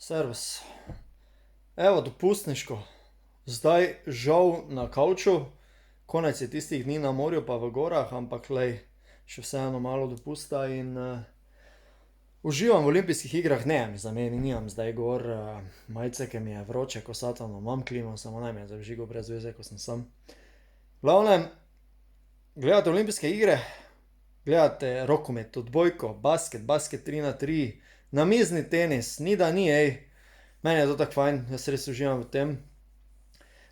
Servus. Evo, dopustniško. Zdaj žal na kavču, konec je tistih dni na morju pa v gorah, ampak lej, še vseeno malo dopusta in uživam v olimpijskih igrah. Ne, za meni nimam zdaj gor majice, ki mi je vroče, ko satano, imam klimo, samo naj mi je za vžigo brez veze, ko sem sam. V glavnem, gledate olimpijske igre, gledate rokomet, odbojko, basket 3x3, namizni tenis, ni da ni, ej. Meni je to tako fajn, jaz res uživam v tem.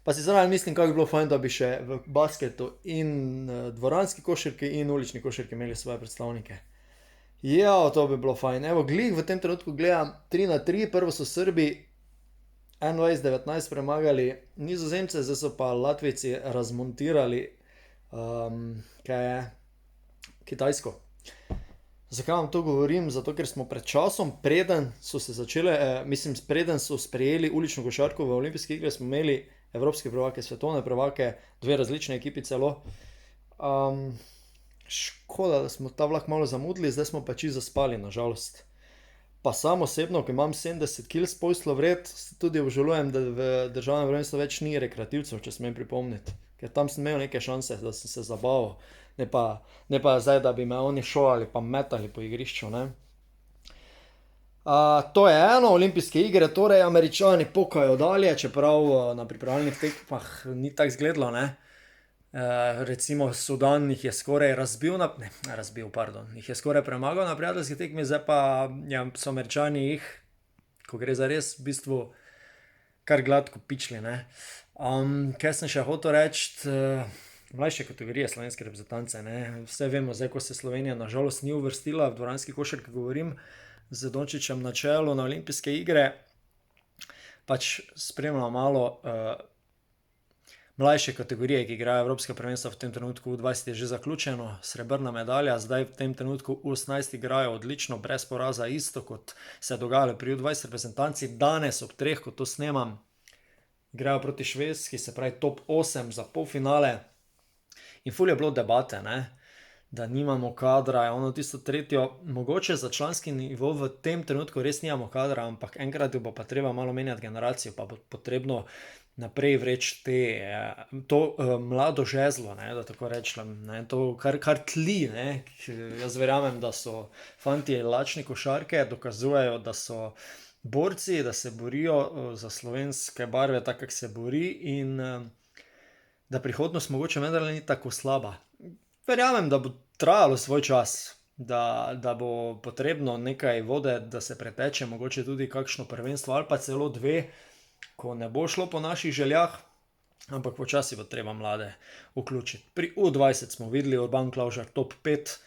Pa si zraven mislim, kako bi bilo fajn, da bi še v basketu in dvoranski košarki in ulični košarki imeli svoje predstavnike. Ja, to bi bilo fajn. Evo, glih v tem trenutku gledam 3x3, prvo so Srbi 21-19 premagali Nizozemce, zdaj so pa Latvijci razmontirali kaj je, Kitajsko. Zakaj vam to govorim? Zato, ker smo pred časom, preden so se začele, preden so sprejeli ulično košarko v olimpijske igre, smo imeli evropske prvake, svetovne prvake, dve različne ekipi celo. Škoda, da smo ta vlak malo zamudili, zdaj smo pa čisto zaspali, nažalost. Pa sam osebno, ko imam 70 kg spojslo vred, tudi obžalujem, da v državnem prvenstvu več ni rekreativcev, če smem pripomniti. Ker tam sem imel neke šanse, da sem se zabaval. Ne pa zdaj, da bi me oni šolali pa metali po igrišču, ne. To je eno, olimpijske igre, torej Američani pokajo dalje, čeprav na pripravljalnih tekmah ni tako izgledalo, ne. Recimo Sudan jih je skoraj jih je skoraj premagal na prijateljski tekmi, zdaj pa so Američani jih, ko gre zares, v bistvu kar gladko pičili, ne. Kaj sem še hotel reči, mlajše kategorije slovenske reprezentance, ne. Vse vemo zdaj, ko se Slovenija na žalost ni uvrstila, v dvoranski košarki govorim, z Dončićem na čelu na olimpijske igre, pač spremljam malo mlajše kategorije, ki igrajo evropska prvenstva v tem trenutku. U20 je že zaključeno, srebrna medalja, zdaj v tem trenutku U18 igrajo odlično, brez poraza, isto kot se je dogajalo pri U20 reprezentanci. Danes ob 3, ko to snemam, igrajo proti Švedski, se pravi top 8 za polfinale. In ful je bilo debate, ne, da nimamo kadra, je ono tisto tretjo, mogoče za članski nivo v tem trenutku res nimamo kadra, ampak enkrat bo pa treba malo menjati generacijo, pa bo potrebno naprej vreči to mlado žezlo, ne, da tako rečem, ne, to kar tli, ne. Jaz verjamem, da so fantje lačni košarke, dokazujejo, da so borci, da se borijo za slovenske barve tako, kako se bori, in da prihodnost mogoče vendarle ni tako slaba. Verjamem, da bo trajalo svoj čas, da bo potrebno nekaj vode, da se preteče, mogoče tudi kakšno prvenstvo ali pa celo dve, ko ne bo šlo po naših željah, ampak počasi bo treba mlade vključiti. Pri U20 smo videli Urban Klavžar top 5,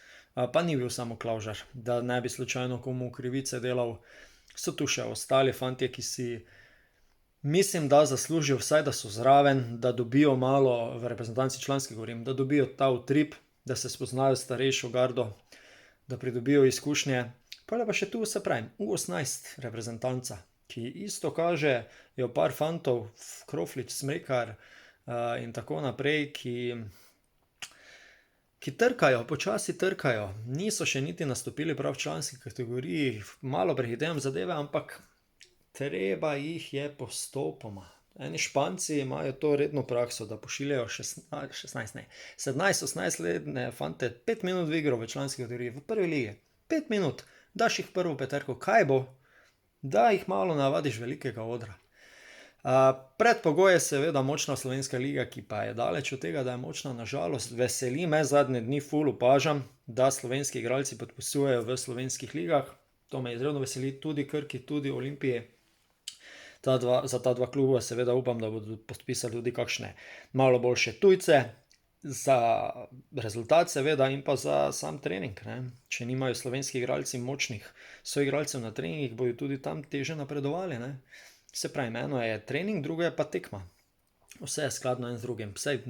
pa ni bil samo Klavžar, da ne bi slučajno komu krivice delal. So tu še ostali fantje, ki si mislim, da zaslužijo vsaj, da so zraven, da dobijo malo, v reprezentanci članski govorim, da dobijo ta utrip, da se spoznajo s starejšo gardo, da pridobijo izkušnje. Pole pa še tu, se pravim, U18 reprezentanca, ki isto kaže, je par fantov, Kroflič, Smrekar in tako naprej, ki trkajo, počasi trkajo. Niso še niti nastopili prav v članski kategoriji, malo prehitevam zadeve, ampak treba jih je postopoma. Eni Španci imajo to redno prakso, da pošiljajo 17-18-letne fante 5 minut v igro v članski kategoriji, v prvi ligi. 5 minut, daš jih prvo peterko, kaj bo? Da jih malo navadiš velikega odra. Predpogoj je seveda močna slovenska liga, ki pa je daleč od tega, da je močna, nažalost. Veseli me, zadnje dni ful opažam, da slovenski igralci podpisujejo v slovenskih ligah. To me izredno veseli, tudi Krki, tudi Olimpiji. Za ta dva kluba seveda upam, da bodo podpisali tudi kakšne malo boljše tujce, za rezultat seveda in pa za sam trening, ne. Če nimajo slovenski igralci močnih soigralcev na treningih, bojo tudi tam teže napredovali, ne. Se pravi, eno je trening, drugo je pa tekma. Vse je skladno en z drugim. Saj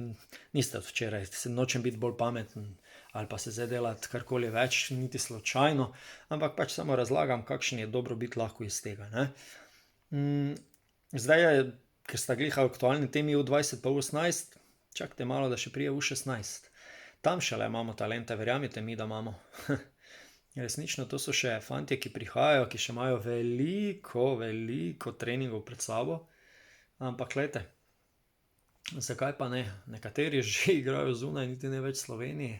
niste od včeraj, nočem biti bolj pameten ali pa se zdaj delati karkoli več, niti slučajno, ampak pač samo razlagam, kakšen je dobrobit lahko iz tega, ne. Zdaj je, ker sta glih aktualni temi U20 pa U18, čakajte malo, da še prije U16. Tam šele imamo talente, verjamite mi, da imamo. resnično to so še fantje, ki prihajajo, ki še imajo veliko treningov pred sabo. Ampak gledajte, zakaj pa ne? Nekateri že igrajo zunaj, niti ne več v Sloveniji.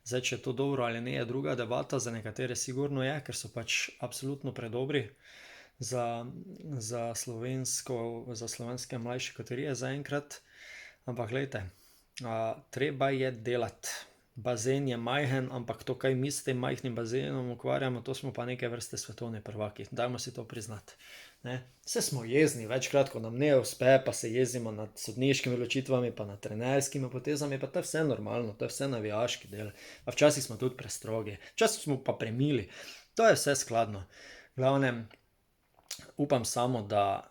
Zdaj, če je to dobro ali ne, je druga debata, za nekatere sigurno je, ker so pač absolutno predobri za slovenske mlajše kategorije zaenkrat. Ampak gledajte, treba je delati. Bazen je majhen, ampak to, kaj mi s tem majhnim bazenom ukvarjamo, to smo pa neke vrste svetovni prvaki. Dajmo si to priznati. Vse smo jezni, večkrat, ko nam ne uspe, pa se jezimo nad sodniškimi odločitvami, pa nad trenerskimi potezami, pa to je vse normalno, to je vse navijaški del. Pa včasih smo tudi prestrogi, včasih smo pa premili. To je vse skladno. V glavnem, upam samo, da,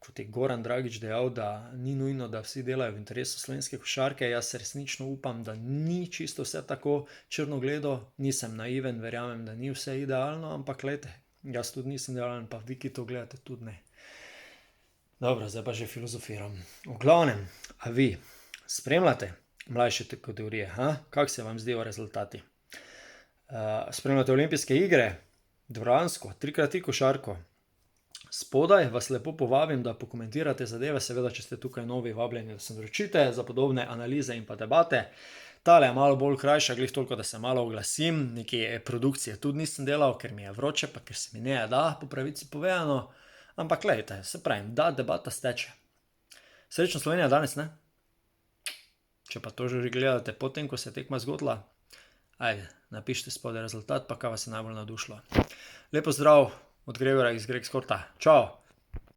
kot je Goran Dragič dejal, da ni nujno, da vsi delajo v interesu slovenske košarke. Jaz resnično upam, da ni čisto vse tako črnogledo, nisem naiven, verjamem, da ni vse idealno, ampak gledajte, jaz tudi nisem idealen, pa vi, ki to gledate, tudi ne. Dobro, zdaj pa že filozofiram. V glavnem, a vi spremljate mlajše kategorije? Kako se vam zdijo rezultati? Spremljate olimpijske igre? Dvoransko, 3x3 košarko? Spodaj vas lepo povabim, da pokomentirate zadeve, seveda, če ste tukaj novi, vabljeni, da se naročite za podobne analize in pa debate. Tale je malo bolj krajša, glih toliko, da se malo oglasim, neke produkcije tudi nisem delal, ker mi je vroče, pa ker se mi ne da, po pravici povedano. Ampak gledajte, se pravim, da debata steče. Srečno Slovenija danes, ne? Če pa to že gledate potem, ko se je tekma zgodila, ajde, napišite spodaj rezultat, pa kaj vas je najbolj navdušilo. Lepo zdrav od Gregorja iz Greg Sporta. Čau!